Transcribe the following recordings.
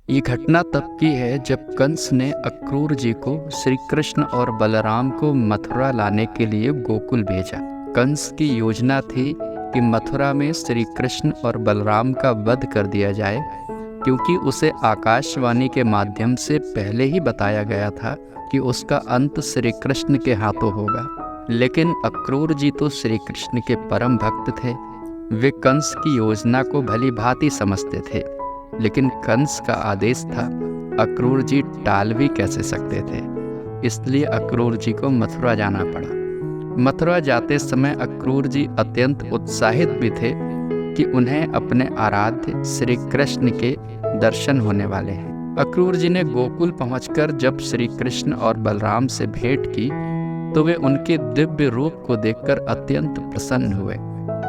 ये घटना तब की है जब कंस ने अक्रूर जी को श्री कृष्ण और बलराम को मथुरा लाने के लिए गोकुल भेजा। कंस की योजना थी कि मथुरा में श्री कृष्ण और बलराम का वध कर दिया जाए, क्योंकि उसे आकाशवाणी के माध्यम से पहले ही बताया गया था कि उसका अंत श्री कृष्ण के हाथों होगा। लेकिन अक्रूर जी तो श्री कृष्ण के परम भक्त थे। वे कंस की योजना को भली भांति समझते थे, लेकिन कंस का आदेश था, अक्रूर जी टाल भी कैसे सकते थे। इसलिए अक्रूर जी को मथुरा जाना पड़ा। मथुरा जाते समय अक्रूर जी अत्यंत उत्साहित भी थे कि उन्हें अपने आराध्य श्री कृष्ण के दर्शन होने वाले हैं। अक्रूर जी ने गोकुल पहुंचकर जब श्री कृष्ण और बलराम से भेंट की तो वे उनके दिव्य रूप को देखकर अत्यंत प्रसन्न हुए।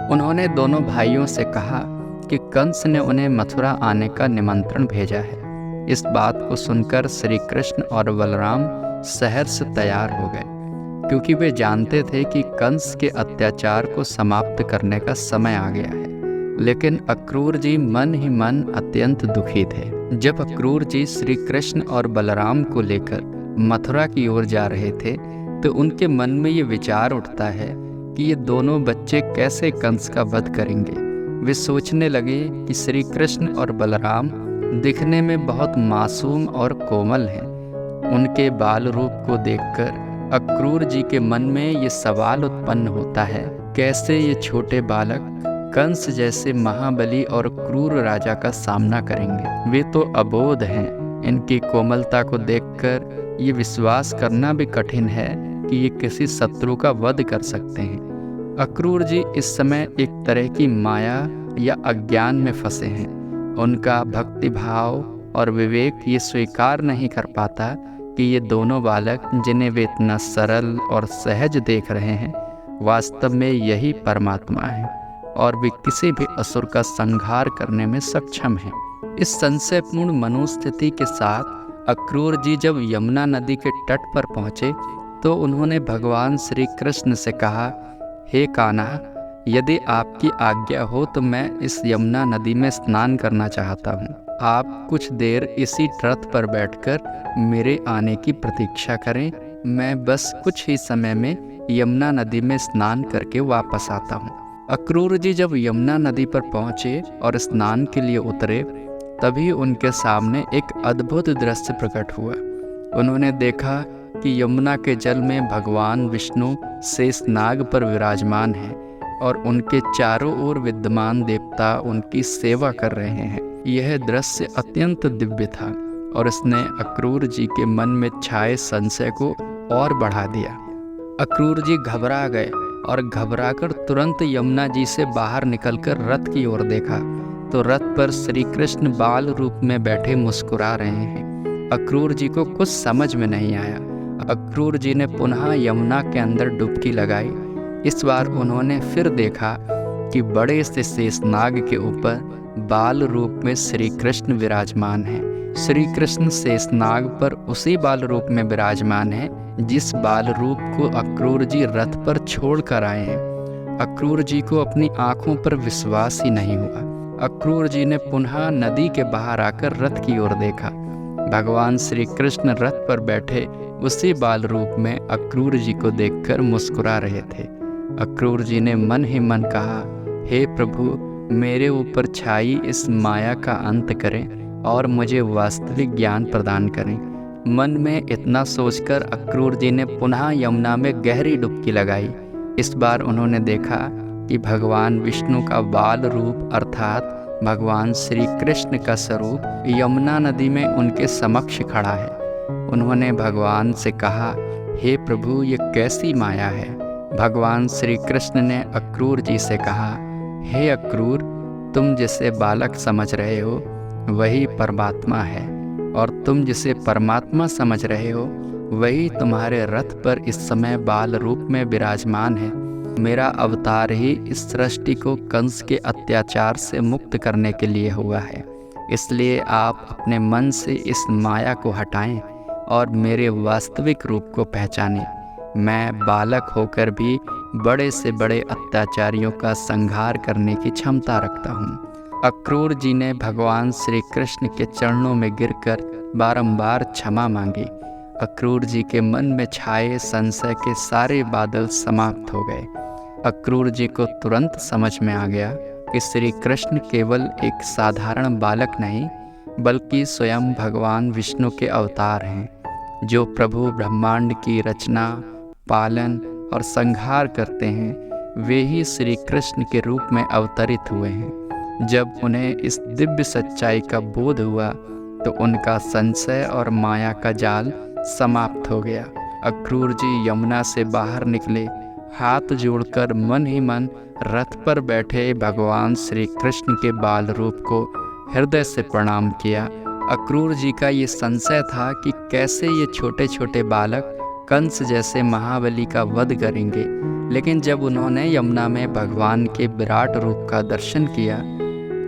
उन्होंने दोनों भाइयों से कहा कि कंस ने उन्हें मथुरा आने का निमंत्रण भेजा है। इस बात को सुनकर श्री कृष्ण और बलराम सहर्ष तैयार हो गए, क्योंकि वे जानते थे कि कंस के अत्याचार को समाप्त करने का समय आ गया है। लेकिन अक्रूर जी मन ही मन अत्यंत दुखी थे। जब अक्रूर जी श्री कृष्ण और बलराम को लेकर मथुरा की ओर जा रहे थे तो उनके मन में ये विचार उठता है कि ये दोनों बच्चे कैसे कंस का वध करेंगे। वे सोचने लगे कि श्री कृष्ण और बलराम दिखने में बहुत मासूम और कोमल हैं। उनके बाल रूप को देखकर अक्रूर जी के मन में ये सवाल उत्पन्न होता है, कैसे ये छोटे बालक कंस जैसे महाबली और क्रूर राजा का सामना करेंगे। वे तो अबोध हैं। इनकी कोमलता को देखकर ये विश्वास करना भी कठिन है कि ये किसी शत्रु का वध कर सकते हैं। अक्रूर जी इस समय एक तरह की माया या अज्ञान में फंसे हैं। उनका भक्ति भाव और विवेक ये स्वीकार नहीं कर पाता कि ये दोनों बालक, जिन्हें वे इतना सरल और सहज देख रहे हैं, वास्तव में यही परमात्मा है और वे किसी भी असुर का संहार करने में सक्षम हैं। इस संशयपूर्ण मनोस्थिति के साथ अक्रूर जी जब यमुना नदी के तट पर पहुँचे तो उन्होंने भगवान श्री कृष्ण से कहा, हे कान्हा, यदि आपकी आज्ञा हो तो मैं इस यमुना नदी में स्नान करना चाहता हूँ। आप कुछ देर इसी रथ पर बैठकर मेरे आने की प्रतीक्षा करें। मैं बस कुछ ही समय में यमुना नदी में स्नान करके वापस आता हूँ। अक्रूर जी जब यमुना नदी पर पहुँचे और स्नान के लिए उतरे, तभी उनके सामने एक अद्भुत दृश्य प्रकट हुआ। उन्होंने देखा कि यमुना के जल में भगवान विष्णु शेषनाग पर विराजमान हैं और उनके चारों ओर विद्यमान देवता उनकी सेवा कर रहे हैं। यह दृश्य अत्यंत दिव्य था और इसने अक्रूर जी के मन में छाए संशय को और बढ़ा दिया। अक्रूर जी घबरा गए और घबराकर तुरंत यमुना जी से बाहर निकलकर रथ की ओर देखा तो रथ पर श्री कृष्ण बाल रूप में बैठे मुस्कुरा रहे हैं। अक्रूर जी को कुछ समझ में नहीं आया। अक्रूर जी ने पुनः यमुना के अंदर डुबकी लगाई। इस बार उन्होंने फिर देखा कि बड़े से शेषनाग के ऊपर बाल रूप में श्री कृष्ण विराजमान हैं। श्री कृष्ण शेषनाग पर उसी बाल रूप में विराजमान हैं जिस बाल रूप को अक्रूर जी रथ पर छोड़ कर आए हैं। अक्रूर जी को अपनी आंखों पर विश्वास ही नहीं हुआ। अक्रूर जी ने पुनः नदी के बाहर आकर रथ की ओर देखा। भगवान श्री कृष्ण रथ पर बैठे उसी बाल रूप में अक्रूर जी को देखकर मुस्कुरा रहे थे। अक्रूर जी ने मन ही मन कहा, हे प्रभु, मेरे ऊपर छाई इस माया का अंत करें और मुझे वास्तविक ज्ञान प्रदान करें। मन में इतना सोचकर अक्रूर जी ने पुनः यमुना में गहरी डुबकी लगाई। इस बार उन्होंने देखा कि भगवान विष्णु का बाल रूप अर्थात भगवान श्री कृष्ण का स्वरूप यमुना नदी में उनके समक्ष खड़ा है। उन्होंने भगवान से कहा, हे प्रभु, ये कैसी माया है। भगवान श्री कृष्ण ने अक्रूर जी से कहा, हे अक्रूर, तुम जिसे बालक समझ रहे हो वही परमात्मा है और तुम जिसे परमात्मा समझ रहे हो वही तुम्हारे रथ पर इस समय बाल रूप में विराजमान है। मेरा अवतार ही इस सृष्टि को कंस के अत्याचार से मुक्त करने के लिए हुआ है। इसलिए आप अपने मन से इस माया को हटाएं और मेरे वास्तविक रूप को पहचानें। मैं बालक होकर भी बड़े से बड़े अत्याचारियों का संहार करने की क्षमता रखता हूँ। अक्रूर जी ने भगवान श्री कृष्ण के चरणों में गिरकर बारंबार क्षमा मांगी। अक्रूर जी के मन में छाए संशय के सारे बादल समाप्त हो गए। अक्रूर जी को तुरंत समझ में आ गया कि श्री कृष्ण केवल एक साधारण बालक नहीं, बल्कि स्वयं भगवान विष्णु के अवतार हैं, जो प्रभु ब्रह्मांड की रचना, पालन और संहार करते हैं। वे ही श्री कृष्ण के रूप में अवतरित हुए हैं। जब उन्हें इस दिव्य सच्चाई का बोध हुआ तो उनका संशय और माया का जाल समाप्त हो गया। अक्रूर जी यमुना से बाहर निकले, हाथ जोड़कर मन ही मन रथ पर बैठे भगवान श्री कृष्ण के बाल रूप को हृदय से प्रणाम किया। अक्रूर जी का ये संशय था कि कैसे ये छोटे छोटे बालक कंस जैसे महाबली का वध करेंगे, लेकिन जब उन्होंने यमुना में भगवान के विराट रूप का दर्शन किया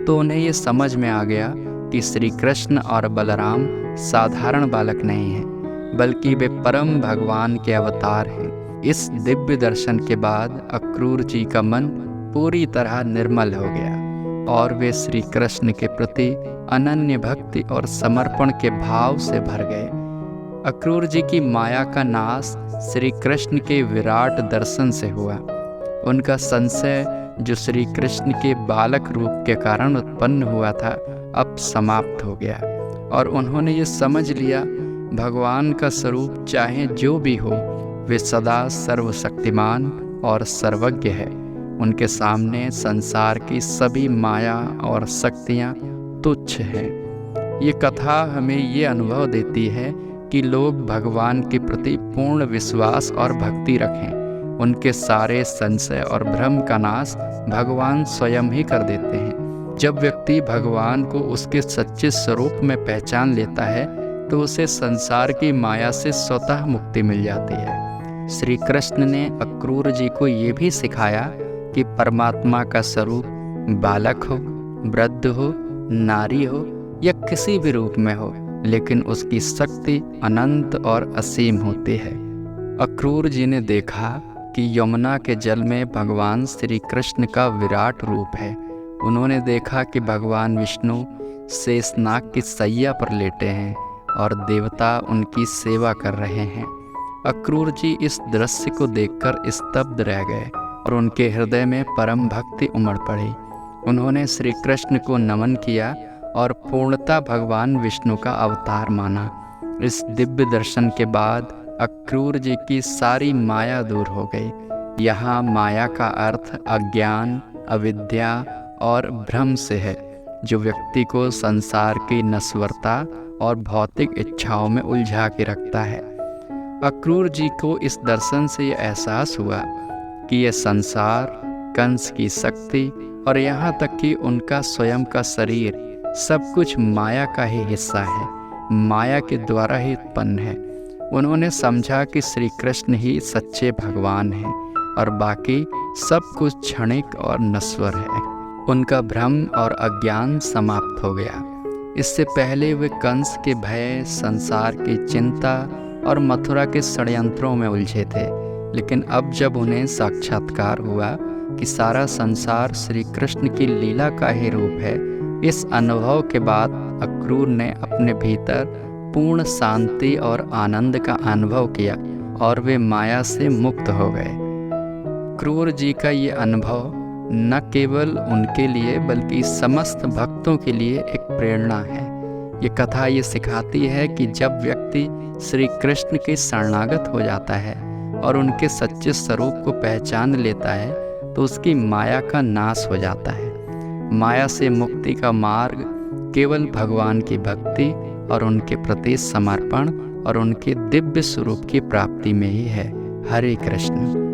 तो उन्हें ये समझ में आ गया कि श्री कृष्ण और बलराम साधारण बालक नहीं हैं, बल्कि वे परम भगवान के अवतार हैं। इस दिव्य दर्शन के बाद अक्रूर जी का मन पूरी तरह निर्मल हो गया और वे श्री कृष्ण के प्रति अनन्य भक्ति और समर्पण के भाव से भर गए। अक्रूर जी की माया का नाश श्री कृष्ण के विराट दर्शन से हुआ। उनका संशय जो श्री कृष्ण के बालक रूप के कारण उत्पन्न हुआ था, अब समाप्त हो गया और उन्होंने ये समझ लिया, भगवान का स्वरूप चाहे जो भी हो, वे सदा सर्वशक्तिमान और सर्वज्ञ है। उनके सामने संसार की सभी माया और शक्तियाँ तुच्छ हैं। ये कथा हमें ये अनुभव देती है कि लोग भगवान के प्रति पूर्ण विश्वास और भक्ति रखें। उनके सारे संशय और भ्रम का नाश भगवान स्वयं ही कर देते हैं। जब व्यक्ति भगवान को उसके सच्चे स्वरूप में पहचान लेता है तो उसे संसार की माया से स्वतः मुक्ति मिल जाती है। श्री कृष्ण ने अक्रूर जी को ये भी सिखाया कि परमात्मा का स्वरूप बालक हो, वृद्ध हो, नारी हो या किसी भी रूप में हो, लेकिन उसकी शक्ति अनंत और असीम होती है। अक्रूर जी ने देखा कि यमुना के जल में भगवान श्री कृष्ण का विराट रूप है। उन्होंने देखा कि भगवान विष्णु शेषनाग की सैया पर लेटे हैं और देवता उनकी सेवा कर रहे हैं। अक्रूर जी इस दृश्य को देखकर स्तब्ध रह गए और उनके हृदय में परम भक्ति उमड़ पड़ी। उन्होंने श्री कृष्ण को नमन किया और पूर्णतः भगवान विष्णु का अवतार माना। इस दिव्य दर्शन के बाद अक्रूर जी की सारी माया दूर हो गई। यहाँ माया का अर्थ अज्ञान, अविद्या और भ्रम से है, जो व्यक्ति को संसार की नश्वरता और भौतिक इच्छाओं में उलझा के रखता है। अक्रूर जी को इस दर्शन से ये एहसास हुआ कि यह संसार, कंस की शक्ति और यहाँ तक कि उनका स्वयं का शरीर सब कुछ माया का ही हिस्सा है, माया के द्वारा ही उत्पन्न है। उन्होंने समझा कि श्री कृष्ण ही सच्चे भगवान हैं और बाकी सब कुछ क्षणिक और नश्वर है। उनका भ्रम और अज्ञान समाप्त हो गया। इससे पहले वे कंस के भय, संसार की चिंता और मथुरा के षड्यंत्रों में उलझे थे, लेकिन अब जब उन्हें साक्षात्कार हुआ कि सारा संसार श्री कृष्ण की लीला का ही रूप है, इस अनुभव के बाद अक्रूर ने अपने भीतर पूर्ण शांति और आनंद का अनुभव किया और वे माया से मुक्त हो गए। अक्रूर जी का ये अनुभव न केवल उनके लिए बल्कि समस्त भक्तों के लिए एक प्रेरणा है। ये कथा ये सिखाती है कि जब व्यक्ति श्री कृष्ण के शरणागत हो जाता है और उनके सच्चे स्वरूप को पहचान लेता है तो उसकी माया का नाश हो जाता है। माया से मुक्ति का मार्ग केवल भगवान की भक्ति और उनके प्रति समर्पण और उनके दिव्य स्वरूप की प्राप्ति में ही है। हरे कृष्ण।